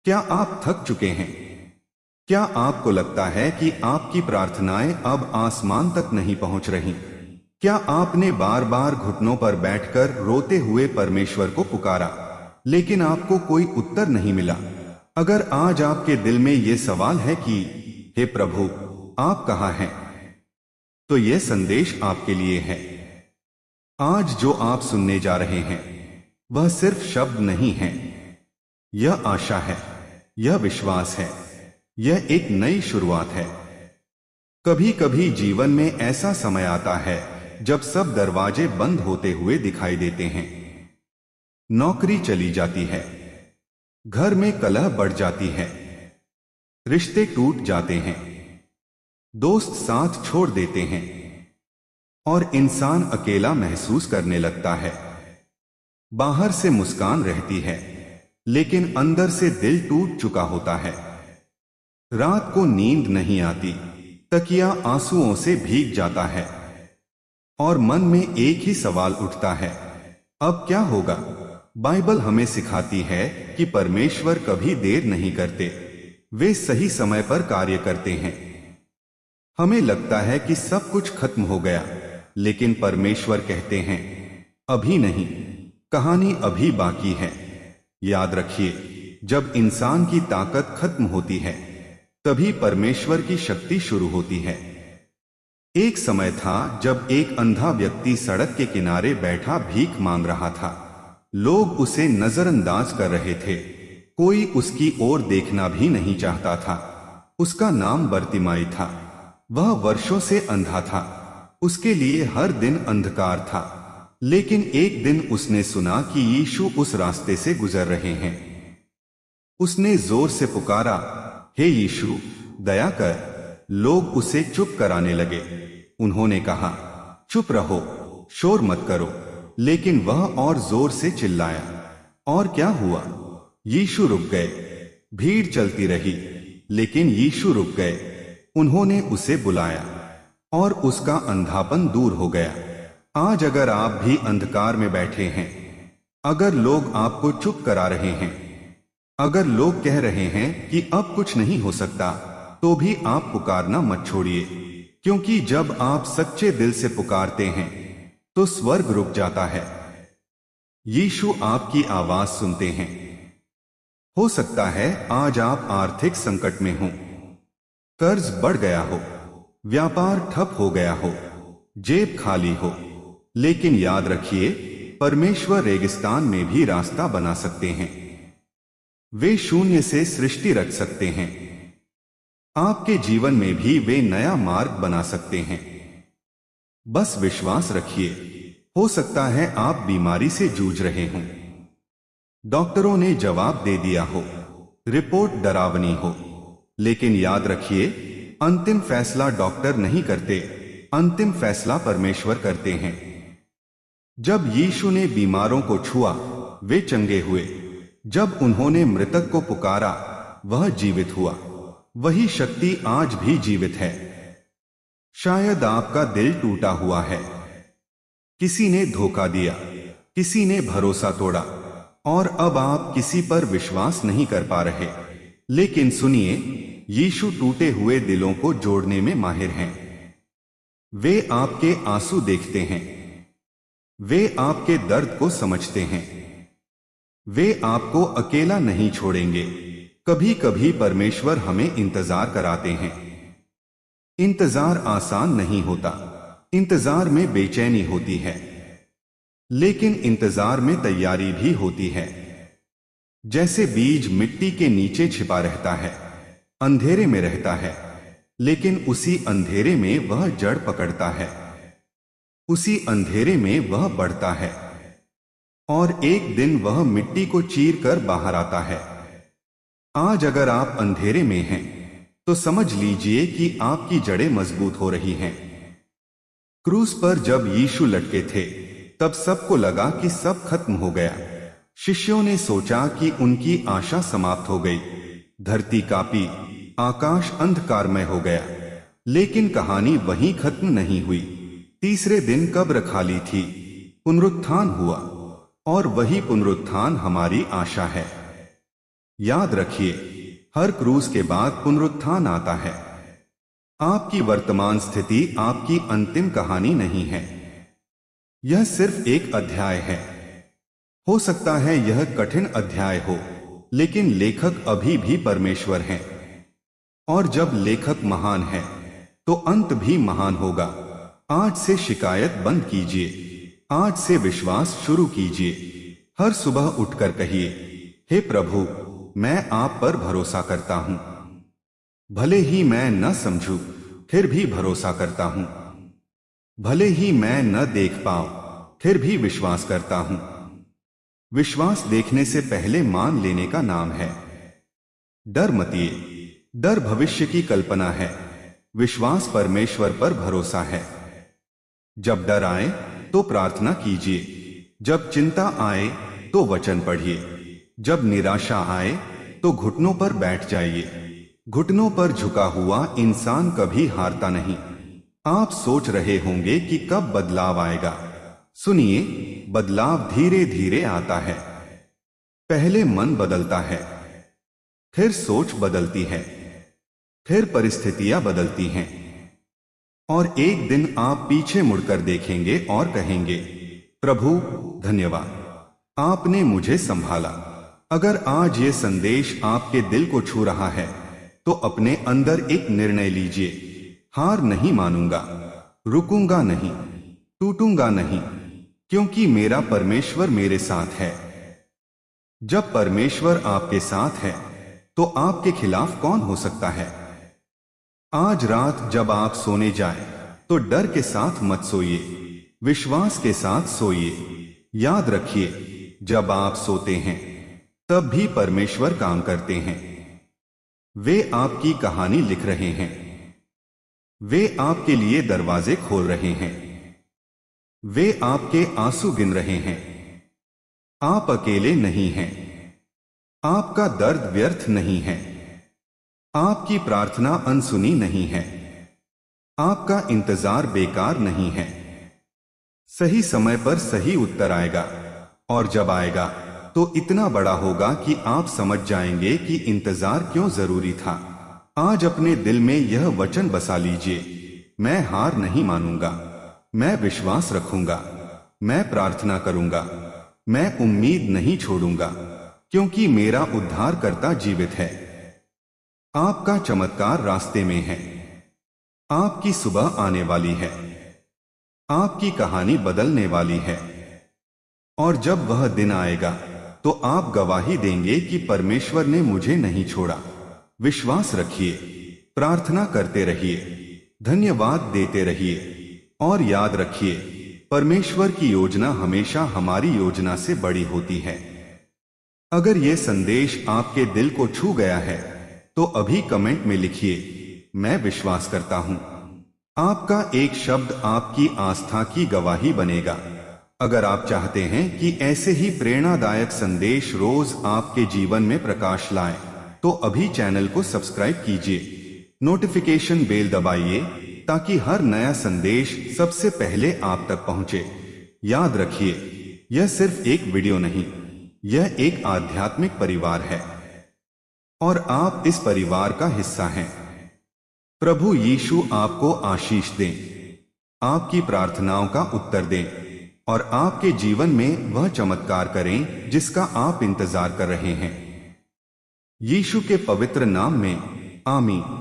क्या आप थक चुके हैं? क्या आपको लगता है कि आपकी प्रार्थनाएं अब आसमान तक नहीं पहुंच रही? क्या आपने बार बार घुटनों पर बैठकर रोते हुए परमेश्वर को पुकारा, लेकिन आपको कोई उत्तर नहीं मिला? अगर आज आपके दिल में ये सवाल है कि हे प्रभु, आप कहाँ हैं, तो यह संदेश आपके लिए है। आज जो आप सुनने जा रहे हैं वह सिर्फ शब्द नहीं है, यह आशा है, यह विश्वास है, यह एक नई शुरुआत है। कभी कभी जीवन में ऐसा समय आता है जब सब दरवाजे बंद होते हुए दिखाई देते हैं। नौकरी चली जाती है, घर में कलह बढ़ जाती है, रिश्ते टूट जाते हैं, दोस्त साथ छोड़ देते हैं और इंसान अकेला महसूस करने लगता है। बाहर से मुस्कान रहती है, लेकिन अंदर से दिल टूट चुका होता है। रात को नींद नहीं आती, तकिया आंसुओं से भीग जाता है और मन में एक ही सवाल उठता है, अब क्या होगा? बाइबल हमें सिखाती है कि परमेश्वर कभी देर नहीं करते, वे सही समय पर कार्य करते हैं। हमें लगता है कि सब कुछ खत्म हो गया, लेकिन परमेश्वर कहते हैं, अभी नहीं, कहानी अभी बाकी है। याद रखिए, जब इंसान की ताकत खत्म होती है तभी परमेश्वर की शक्ति शुरू होती है। एक समय था जब एक अंधा व्यक्ति सड़क के किनारे बैठा भीख मांग रहा था। लोग उसे नजरअंदाज कर रहे थे, कोई उसकी ओर देखना भी नहीं चाहता था। उसका नाम बरतिमाई था। वह वर्षों से अंधा था, उसके लिए हर दिन अंधकार था। लेकिन एक दिन उसने सुना कि यीशु उस रास्ते से गुजर रहे हैं। उसने जोर से पुकारा, हे यीशु, दया कर। लोग उसे चुप कराने लगे। उन्होंने कहा, चुप रहो, शोर मत करो। लेकिन वह और जोर से चिल्लाया। और क्या हुआ? यीशु रुक गए। भीड़ चलती रही, लेकिन यीशु रुक गए। उन्होंने उसे बुलाया और उसका अंधापन दूर हो गया। आज अगर आप भी अंधकार में बैठे हैं, अगर लोग आपको चुप करा रहे हैं, अगर लोग कह रहे हैं कि अब कुछ नहीं हो सकता, तो भी आप पुकारना मत छोड़िए, क्योंकि जब आप सच्चे दिल से पुकारते हैं तो स्वर्ग रुक जाता है। यीशु आपकी आवाज सुनते हैं। हो सकता है आज आप आर्थिक संकट में हो, कर्ज बढ़ गया हो, व्यापार ठप हो गया हो, जेब खाली हो। लेकिन याद रखिए, परमेश्वर रेगिस्तान में भी रास्ता बना सकते हैं। वे शून्य से सृष्टि रच सकते हैं। आपके जीवन में भी वे नया मार्ग बना सकते हैं। बस विश्वास रखिए। हो सकता है आप बीमारी से जूझ रहे हों, डॉक्टरों ने जवाब दे दिया हो, रिपोर्ट डरावनी हो, लेकिन याद रखिए, अंतिम फैसला डॉक्टर नहीं करते, अंतिम फैसला परमेश्वर करते हैं। जब यीशु ने बीमारों को छुआ, वे चंगे हुए। जब उन्होंने मृतक को पुकारा, वह जीवित हुआ। वही शक्ति आज भी जीवित है। शायद आपका दिल टूटा हुआ है, किसी ने धोखा दिया, किसी ने भरोसा तोड़ा और अब आप किसी पर विश्वास नहीं कर पा रहे। लेकिन सुनिए, यीशु टूटे हुए दिलों को जोड़ने में माहिर हैं। वे आपके आंसू देखते हैं, वे आपके दर्द को समझते हैं, वे आपको अकेला नहीं छोड़ेंगे। कभी कभी परमेश्वर हमें इंतजार कराते हैं। इंतजार आसान नहीं होता, इंतजार में बेचैनी होती है, लेकिन इंतजार में तैयारी भी होती है। जैसे बीज मिट्टी के नीचे छिपा रहता है, अंधेरे में रहता है, लेकिन उसी अंधेरे में वह जड़ पकड़ता है, उसी अंधेरे में वह बढ़ता है और एक दिन वह मिट्टी को चीर कर बाहर आता है। आज अगर आप अंधेरे में हैं, तो समझ लीजिए कि आपकी जड़ें मजबूत हो रही हैं। क्रूस पर जब यीशु लटके थे, तब सबको लगा कि सब खत्म हो गया। शिष्यों ने सोचा कि उनकी आशा समाप्त हो गई। धरती कांपी, आकाश अंधकारमय हो गया। लेकिन कहानी वहीं खत्म नहीं हुई। तीसरे दिन कब्र खाली थी, पुनरुत्थान हुआ और वही पुनरुत्थान हमारी आशा है। याद रखिए, हर क्रूज के बाद पुनरुत्थान आता है। आपकी वर्तमान स्थिति आपकी अंतिम कहानी नहीं है। यह सिर्फ एक अध्याय है। हो सकता है यह कठिन अध्याय हो, लेकिन लेखक अभी भी परमेश्वर हैं। और जब लेखक महान है तो अंत भी महान होगा। आज से शिकायत बंद कीजिए। आज से विश्वास शुरू कीजिए। हर सुबह उठकर कहिए, हे प्रभु, मैं आप पर भरोसा करता हूं। भले ही मैं न समझूं, फिर भी भरोसा करता हूं। भले ही मैं न देख पाऊं, फिर भी विश्वास करता हूं। विश्वास देखने से पहले मान लेने का नाम है। डर मतिए। डर भविष्य की कल्पना है। विश्वास परमेश्वर पर भरोसा है। जब डर आए तो प्रार्थना कीजिए। जब चिंता आए तो वचन पढ़िए। जब निराशा आए तो घुटनों पर बैठ जाइए। घुटनों पर झुका हुआ इंसान कभी हारता नहीं। आप सोच रहे होंगे कि कब बदलाव आएगा। सुनिए, बदलाव धीरे धीरे आता है। पहले मन बदलता है, फिर सोच बदलती है, फिर परिस्थितियां बदलती हैं, और एक दिन आप पीछे मुड़कर देखेंगे और कहेंगे, प्रभु धन्यवाद, आपने मुझे संभाला। अगर आज ये संदेश आपके दिल को छू रहा है तो अपने अंदर एक निर्णय लीजिए। हार नहीं मानूंगा, रुकूंगा नहीं, टूटूंगा नहीं, क्योंकि मेरा परमेश्वर मेरे साथ है। जब परमेश्वर आपके साथ है तो आपके खिलाफ कौन हो सकता है। आज रात जब आप सोने जाएं, तो डर के साथ मत सोइए, विश्वास के साथ सोइए। याद रखिए, जब आप सोते हैं तब भी परमेश्वर काम करते हैं। वे आपकी कहानी लिख रहे हैं। वे आपके लिए दरवाजे खोल रहे हैं। वे आपके आंसू गिन रहे हैं। आप अकेले नहीं हैं। आपका दर्द व्यर्थ नहीं है। आपकी प्रार्थना अनसुनी नहीं है। आपका इंतजार बेकार नहीं है। सही समय पर सही उत्तर आएगा, और जब आएगा तो इतना बड़ा होगा कि आप समझ जाएंगे कि इंतजार क्यों जरूरी था। आज अपने दिल में यह वचन बसा लीजिए, मैं हार नहीं मानूंगा, मैं विश्वास रखूंगा, मैं प्रार्थना करूंगा, मैं उम्मीद नहीं छोड़ूंगा, क्योंकि मेरा उद्धारकर्ता जीवित है। आपका चमत्कार रास्ते में है। आपकी सुबह आने वाली है। आपकी कहानी बदलने वाली है। और जब वह दिन आएगा तो आप गवाही देंगे कि परमेश्वर ने मुझे नहीं छोड़ा। विश्वास रखिए, प्रार्थना करते रहिए, धन्यवाद देते रहिए, और याद रखिए, परमेश्वर की योजना हमेशा हमारी योजना से बड़ी होती है। अगर यह संदेश आपके दिल को छू गया है तो अभी कमेंट में लिखिए, मैं विश्वास करता हूं। आपका एक शब्द आपकी आस्था की गवाही बनेगा। अगर आप चाहते हैं कि ऐसे ही प्रेरणादायक संदेश रोज आपके जीवन में प्रकाश लाएं, तो अभी चैनल को सब्सक्राइब कीजिए, नोटिफिकेशन बेल दबाइए, ताकि हर नया संदेश सबसे पहले आप तक पहुंचे। याद रखिए, यह सिर्फ एक वीडियो नहीं, यह एक आध्यात्मिक परिवार है, और आप इस परिवार का हिस्सा हैं। प्रभु यीशु आपको आशीष दें, आपकी प्रार्थनाओं का उत्तर दें, और आपके जीवन में वह चमत्कार करें जिसका आप इंतजार कर रहे हैं। यीशु के पवित्र नाम में, आमीन।